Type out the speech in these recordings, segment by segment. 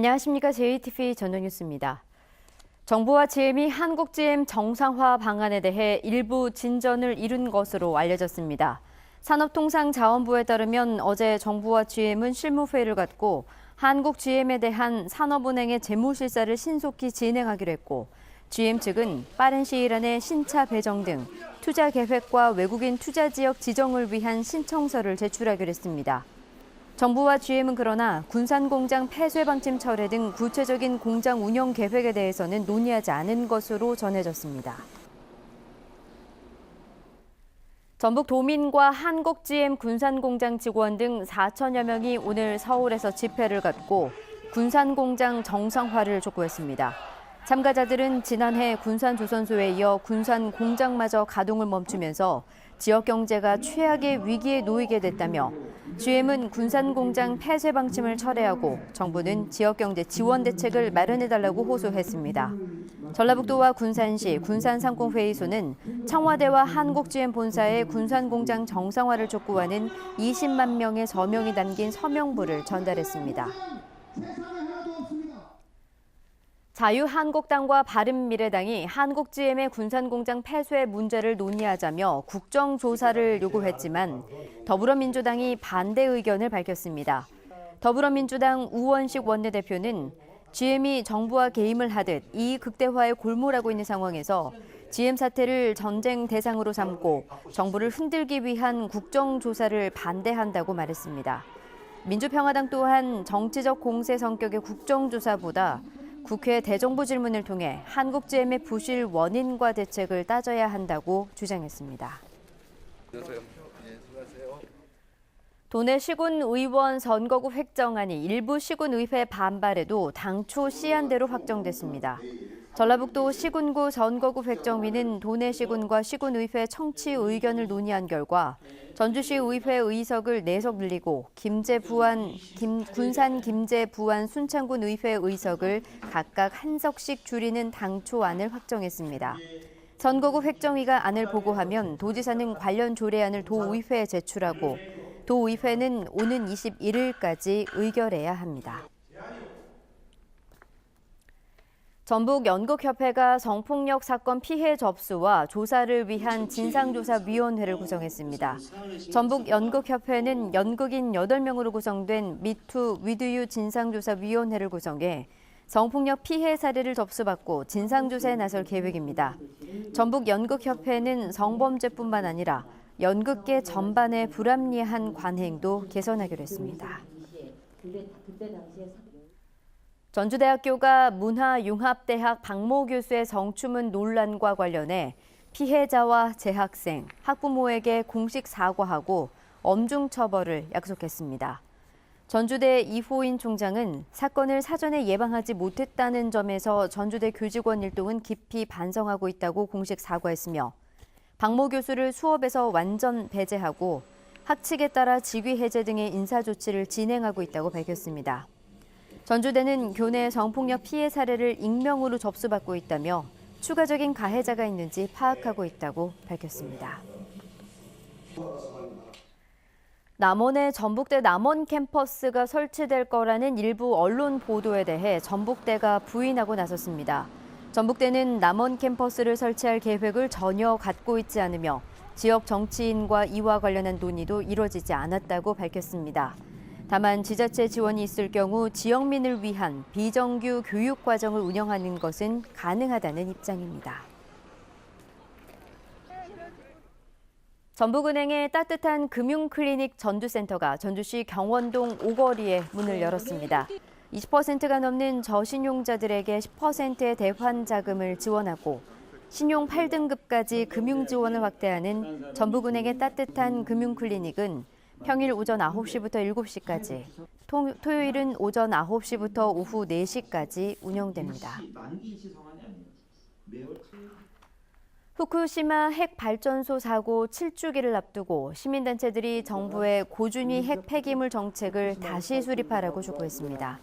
안녕하십니까. JTV 전정뉴스입니다. 정부와 GM이 한국 GM 정상화 방안에 대해 일부 진전을 이룬 것으로 알려졌습니다. 산업통상자원부에 따르면 어제 정부와 GM은 실무회의를 갖고 한국 GM에 대한 산업은행의 재무실사를 신속히 진행하기로 했고, GM 측은 빠른 시일 안에 신차 배정 등 투자 계획과 외국인 투자 지역 지정을 위한 신청서를 제출하기로 했습니다. 정부와 GM은 그러나 군산공장 폐쇄 방침 철회 등 구체적인 공장 운영 계획에 대해서는 논의하지 않은 것으로 전해졌습니다. 전북 도민과 한국 GM 군산공장 직원 등 4천여 명이 오늘 서울에서 집회를 갖고 군산공장 정상화를 촉구했습니다. 참가자들은 지난해 군산조선소에 이어 군산공장마저 가동을 멈추면서 지역 경제가 최악의 위기에 놓이게 됐다며, GM은 군산공장 폐쇄 방침을 철회하고 정부는 지역 경제 지원 대책을 마련해달라고 호소했습니다. 전라북도와 군산시 군산상공회의소는 청와대와 한국 GM 본사의 군산공장 정상화를 촉구하는 20만 명의 서명이 담긴 서명부를 전달했습니다. 자유한국당과 바른미래당이 한국 GM의 군산공장 폐쇄 문제를 논의하자며 국정조사를 요구했지만 더불어민주당이 반대 의견을 밝혔습니다. 더불어민주당 우원식 원내대표는 GM이 정부와 게임을 하듯 이익 극대화에 골몰하고 있는 상황에서 GM 사태를 전쟁 대상으로 삼고 정부를 흔들기 위한 국정조사를 반대한다고 말했습니다. 민주평화당 또한 정치적 공세 성격의 국정조사보다 국회 대정부 질문을 통해 한국 GM의 부실 원인과 대책을 따져야 한다고 주장했습니다. 도내 시군의원 선거구 획정안이 일부 시군의회 반발에도 당초 시한대로 확정됐습니다. 전라북도 시군구 선거구 획정위는 도내 시군과 시군의회 청취 의견을 논의한 결과 전주시 의회 의석을 4석 늘리고 군산 김제 부안 순창군 의회 의석을 각각 1석씩 줄이는 당초안을 확정했습니다. 선거구 획정위가 안을 보고하면 도지사는 관련 조례안을 도의회에 제출하고 도의회는 오는 21일까지 의결해야 합니다. 전북연극협회가 성폭력 사건 피해 접수와 조사를 위한 진상조사위원회를 구성했습니다. 전북연극협회는 연극인 8명으로 구성된 미투 위드유 진상조사위원회를 구성해 성폭력 피해 사례를 접수받고 진상조사에 나설 계획입니다. 전북연극협회는 성범죄뿐만 아니라 연극계 전반의 불합리한 관행도 개선하기로 했습니다. 전주대학교가 문화융합대학 박모 교수의 성추문 논란과 관련해 피해자와 재학생, 학부모에게 공식 사과하고 엄중 처벌을 약속했습니다. 전주대 이호인 총장은 사건을 사전에 예방하지 못했다는 점에서 전주대 교직원 일동은 깊이 반성하고 있다고 공식 사과했으며, 박모 교수를 수업에서 완전 배제하고 학칙에 따라 직위 해제 등의 인사조치를 진행하고 있다고 밝혔습니다. 전주대는 교내 성폭력 피해 사례를 익명으로 접수받고 있다며 추가적인 가해자가 있는지 파악하고 있다고 밝혔습니다. 남원의 전북대 남원 캠퍼스가 설치될 거라는 일부 언론 보도에 대해 전북대가 부인하고 나섰습니다. 전북대는 남원 캠퍼스를 설치할 계획을 전혀 갖고 있지 않으며 지역 정치인과 이와 관련한 논의도 이뤄지지 않았다고 밝혔습니다. 다만 지자체 지원이 있을 경우 지역민을 위한 비정규 교육 과정을 운영하는 것은 가능하다는 입장입니다. 전북은행의 따뜻한 금융클리닉 전주센터가 전주시 경원동 오거리에 문을 열었습니다. 20%가 넘는 저신용자들에게 10%의 대환 자금을 지원하고 신용 8등급까지 금융 지원을 확대하는 전북은행의 따뜻한 금융클리닉은 평일 오전 9시부터 7시까지, 토요일은 오전 9시부터 오후 4시까지 운영됩니다. 후쿠시마 핵발전소 사고 7주기를 앞두고 시민단체들이 정부의 고준위 핵 폐기물 정책을 다시 수립하라고 촉구했습니다.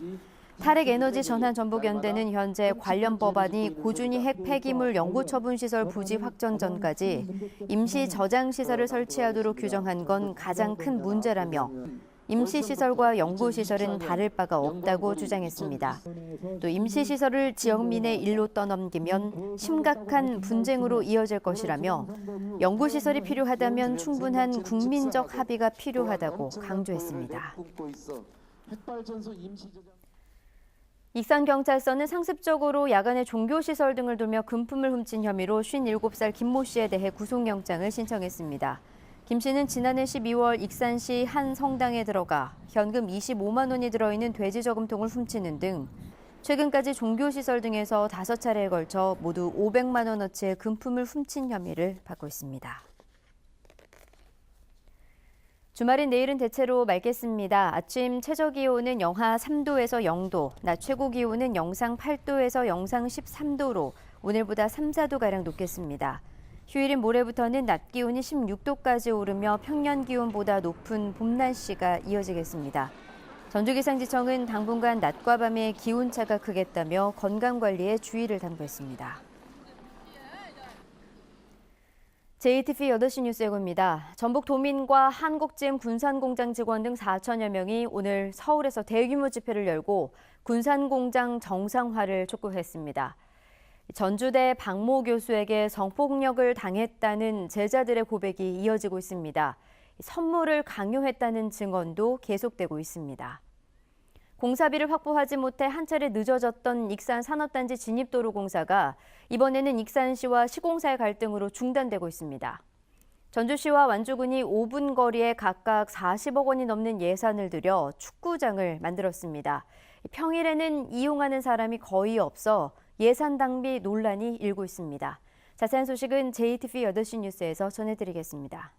탈핵에너지 전환전북연대는 현재 관련 법안이 고준위 핵 폐기물 연구처분시설 부지 확정 전까지 임시 저장시설을 설치하도록 규정한 건 가장 큰 문제라며, 임시시설과 연구시설은 다를 바가 없다고 주장했습니다. 또 임시시설을 지역민의 일로 떠넘기면 심각한 분쟁으로 이어질 것이라며 연구시설이 필요하다면 충분한 국민적 합의가 필요하다고 강조했습니다. 익산경찰서는 상습적으로 야간에 종교시설 등을 돌며 금품을 훔친 혐의로 57살 김모 씨에 대해 구속영장을 신청했습니다. 김 씨는 지난해 12월 익산시 한 성당에 들어가 현금 25만 원이 들어있는 돼지 저금통을 훔치는 등 최근까지 종교시설 등에서 5차례에 걸쳐 모두 500만 원어치의 금품을 훔친 혐의를 받고 있습니다. 주말인 내일은 대체로 맑겠습니다. 아침 최저기온은 영하 3도에서 0도, 낮 최고기온은 영상 8도에서 영상 13도로 오늘보다 3, 4도가량 높겠습니다. 휴일인 모레부터는 낮 기온이 16도까지 오르며 평년 기온보다 높은 봄 날씨가 이어지겠습니다. 전주기상지청은 당분간 낮과 밤의 기온차가 크겠다며 건강관리에 주의를 당부했습니다. JTBC 8시 뉴스 예고입니다. 전북 도민과 한국GM 군산공장 직원 등 4천여 명이 오늘 서울에서 대규모 집회를 열고 군산공장 정상화를 촉구했습니다. 전주대 박모 교수에게 성폭력을 당했다는 제자들의 고백이 이어지고 있습니다. 선물을 강요했다는 증언도 계속되고 있습니다. 공사비를 확보하지 못해 한 차례 늦어졌던 익산 산업단지 진입도로 공사가 이번에는 익산시와 시공사의 갈등으로 중단되고 있습니다. 전주시와 완주군이 5분 거리에 각각 40억 원이 넘는 예산을 들여 축구장을 만들었습니다. 평일에는 이용하는 사람이 거의 없어 예산 낭비 논란이 일고 있습니다. 자세한 소식은 JTBC 8시 뉴스에서 전해드리겠습니다.